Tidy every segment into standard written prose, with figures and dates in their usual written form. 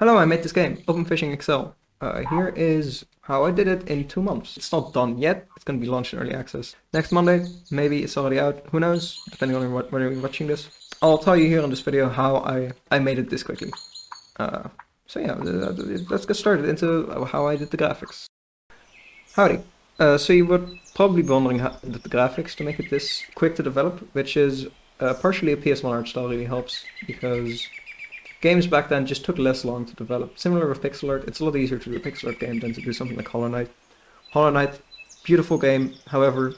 Hello, I made this game, Open Fishing Excel. Here is how I did it in 2 months. It's not done yet. It's going to be launched in early access next Monday. Maybe it's already out. Who knows? Depending on when you're watching this. I'll tell you here on this video how I made it this quickly. So yeah, let's get started into how I did the graphics. Howdy. So you would probably be wondering how I did the graphics to make it this quick to develop, which is partially a PS1 art style really helps because games back then just took less long to develop. Similar with pixel art, it's a lot easier to do a pixel art game than to do something like Hollow Knight. Hollow Knight, beautiful game, however,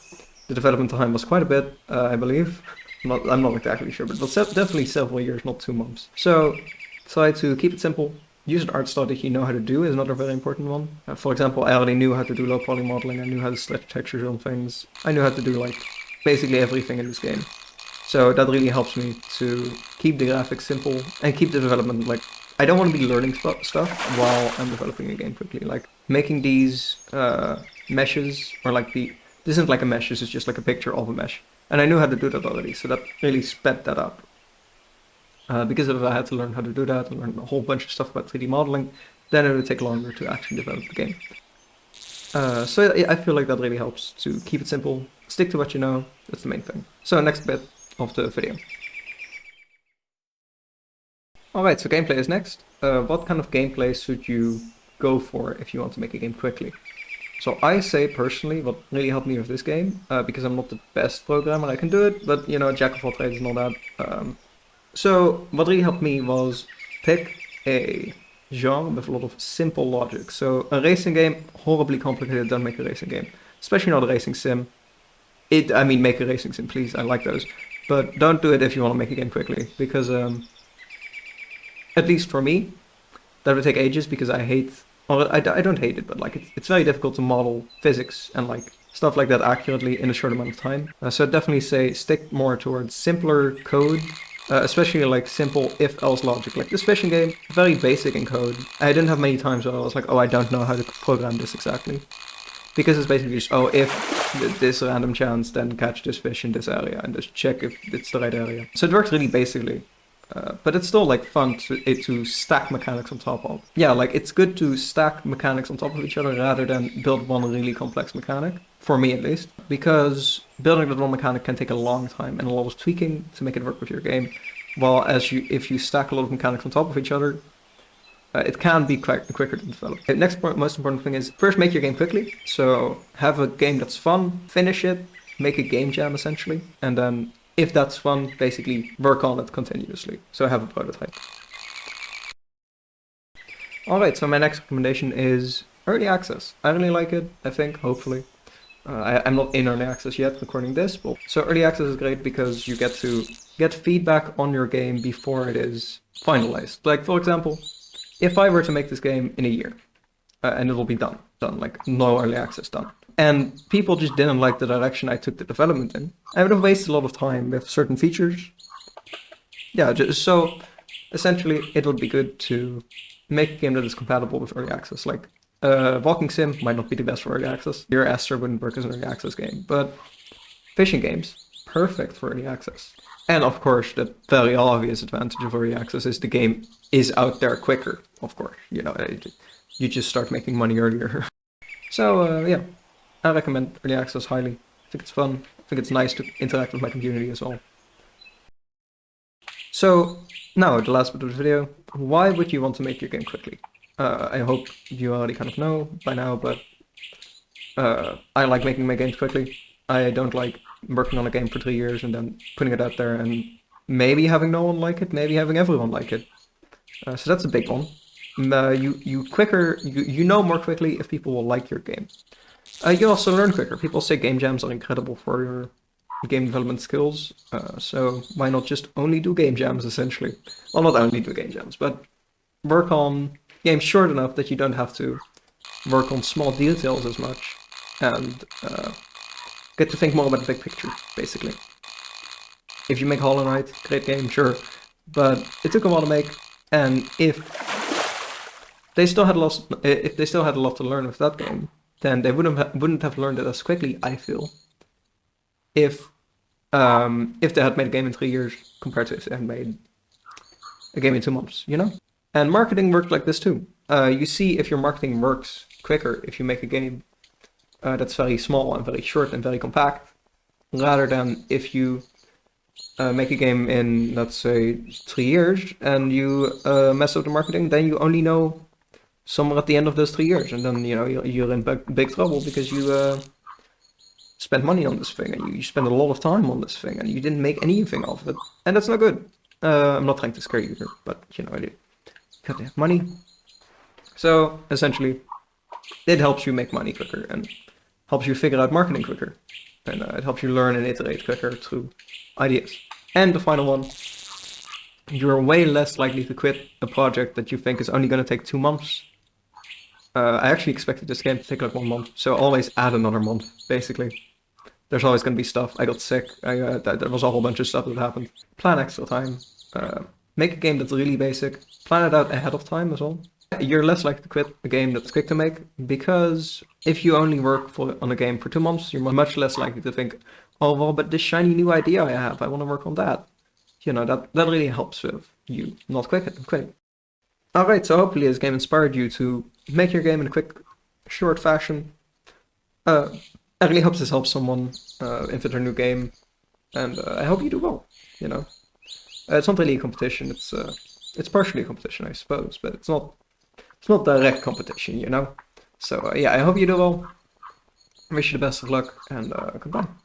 the development time was quite a bit, I believe. I'm not exactly sure, but it was definitely several years, not 2 months. So, try to keep it simple. Use an art style that you know how to do is another very important one. For example, I already knew how to do low poly modeling, I knew how to stretch textures on things, I knew how to do like basically everything in this game. So that really helps me to keep the graphics simple and keep the development like, I don't want to be learning stuff while I'm developing a game quickly. Like making these meshes, or like this isn't like a mesh, this is just like a picture of a mesh. And I knew how to do that already, so that really sped that up. Because if I had to learn how to do that and learn a whole bunch of stuff about 3D modeling, then it would take longer to actually develop the game. So I feel like that really helps to keep it simple, stick to what you know, that's the main thing. So next bit of the video. Alright, so gameplay is next. What kind of gameplay should you go for if you want to make a game quickly? So I say personally, what really helped me with this game, because I'm not the best programmer, I can do it, but you know, jack of all trades and all that. So what really helped me was pick a genre with a lot of simple logic. So a racing game, horribly complicated, don't make a racing game. Especially not a racing sim. I mean, make a racing sim, please, I like those. But don't do it if you want to make a game quickly, because at least for me, that would take ages because I hate, or I don't hate it, but like it's very difficult to model physics and like stuff like that accurately in a short amount of time. So I'd definitely say stick more towards simpler code, especially like simple if-else logic. Like this fishing game, very basic in code. I didn't have many times where I was like, oh, I don't know how to program this exactly. Because it's basically just, oh, if this random chance, then catch this fish in this area and just check if it's the right area. So it works really basically. But it's still like fun to stack mechanics on top of. Yeah, like it's good to stack mechanics on top of each other rather than build one really complex mechanic, for me at least, because building that one mechanic can take a long time and a lot of tweaking to make it work with your game. While if you stack a lot of mechanics on top of each other, it can be quicker to develop. The next most important thing is first make your game quickly. So have a game that's fun, finish it, make a game jam essentially, and then if that's fun, basically work on it continuously. So have a prototype. Alright, so my next recommendation is early access. I really like it, I think, hopefully. I'm not in early access yet, recording this, but so early access is great because you get to get feedback on your game before it is finalized. Like, for example, if I were to make this game in a year, and it will be done, like no early access done, and people just didn't like the direction I took the development in, I would have wasted a lot of time with certain features. Yeah, so essentially it would be good to make a game that is compatible with early access. Like Walking Sim might not be the best for early access. Your Esther wouldn't work as an early access game, but fishing games, perfect for early access. And of course, the very obvious advantage of early access is the game is out there quicker, of course. You know, you just start making money earlier. So yeah, I recommend early access highly. I think it's fun. I think it's nice to interact with my community as well. So now the last bit of the video, why would you want to make your game quickly? I hope you already kind of know by now, but I like making my games quickly. I don't like working on a game for 3 years and then putting it out there and maybe having no one like it, maybe having everyone like it. So that's a big one. You know more quickly if people will like your game. You also learn quicker. People say game jams are incredible for your game development skills, so why not just only do game jams essentially? Well, not only do game jams, but work on games short enough that you don't have to work on small details as much, and get to think more about the big picture, basically. If you make Hollow Knight, great game, sure, but it took a while to make, and if they still had a lot to learn with that game, then they wouldn't have learned it as quickly, I feel, if they had made a game in 3 years compared to if they had made a game in 2 months, you know? And marketing worked like this too. You see if your marketing works quicker if you make a game that's very small and very short and very compact, rather than if you make a game in, let's say, 3 years and you mess up the marketing, then you only know somewhere at the end of those 3 years, and then you're in big trouble because you spent money on this thing and you spend a lot of time on this thing and you didn't make anything of it, and that's not good. I'm not trying to scare you here, but you got to have money. So essentially, it helps you make money quicker and helps you figure out marketing quicker, and it helps you learn and iterate quicker through ideas. And the final one, you're way less likely to quit a project that you think is only going to take 2 months. I actually expected this game to take like 1 month, so always add another month, basically. There's always going to be stuff. I got sick. There was a whole bunch of stuff that happened. Plan extra time. Make a game that's really basic. Plan it out ahead of time as well. You're less likely to quit a game that's quick to make, because if you only work on a game for 2 months, you're much less likely to think, oh, well, but this shiny new idea I have, I want to work on that. That really helps with you not quitting. Alright, so hopefully this game inspired you to make your game in a quick, short fashion. I really hope this helps someone into their new game, and I hope you do well, It's not really a competition, it's partially a competition, I suppose, but it's not direct competition, So yeah, I hope you do well. I wish you the best of luck, and goodbye.